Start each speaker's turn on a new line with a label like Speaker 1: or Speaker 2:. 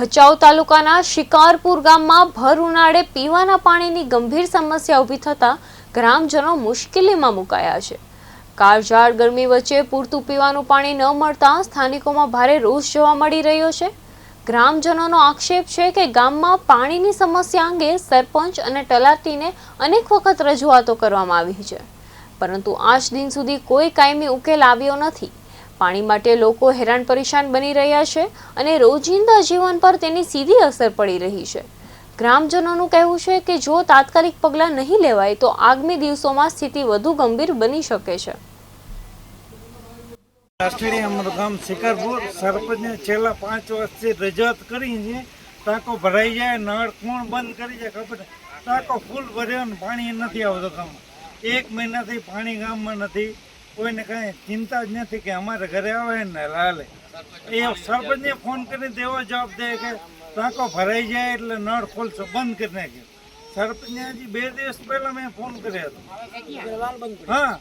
Speaker 1: ભચાઉ તાલુકાના શિકારપુર ગામમાં ભર ઉનાળે પીવાના પાણીની ગંભીર સમસ્યા ઊભી થતા ગ્રામજનો મુશ્કેલીમાં મુકાયા છે। કાળઝાળ ગરમી વચ્ચે પૂરતું પીવાનું પાણી ન મળતા સ્થાનિકોમાં ભારે રોષ જોવા મળી રહ્યો છે। ગ્રામજનોનો આક્ષેપ છે કે ગામમાં પાણીની સમસ્યા અંગે સરપંચ અને તલાટીને અનેક વખત રજૂઆતો કરવામાં આવી છે, પરંતુ આજ દિન સુધી કોઈ કાયમી ઉકેલ આવ્યો નથી। પાણી માટે લોકો હેરાન પરેશાન બની રહ્યા છે અને રોજિંદા જીવન પર તેની સીધી અસર પડી રહી છે। ગ્રામજનોનું કહેવું છે કે જો તાત્કાલિક પગલાં નહીં લેવાય તો આગામી દિવસોમાં સ્થિતિ વધુ ગંભીર બની શકે છે।
Speaker 2: અમારું ગામ શિકારપુર સરપંચને છેલ્લા 5 વર્ષથી રજૂઆત કરી છે। ટાંકો ભરાઈ જાય, નળ કોણ બંધ કરી જાય ખબર, ટાંકો ફૂલ ભર્યો ને પાણી નથી આવતું ગામમાં। 1 મહિનાથી પાણી ગામમાં નથી, કોઈને કાંઈ ચિંતા જ નથી કે અમારે ઘરે આવે ને હાલે। એ સરપંચને ફોન કરીને એવો જવાબ દે કે ટાંકો ભરાઈ જાય એટલે નળ ખોલશો, બંધ કરી નાખ્યો। સરપંચને હજી 2 દિવસ પહેલાં મેં ફોન કર્યો હતો। હા,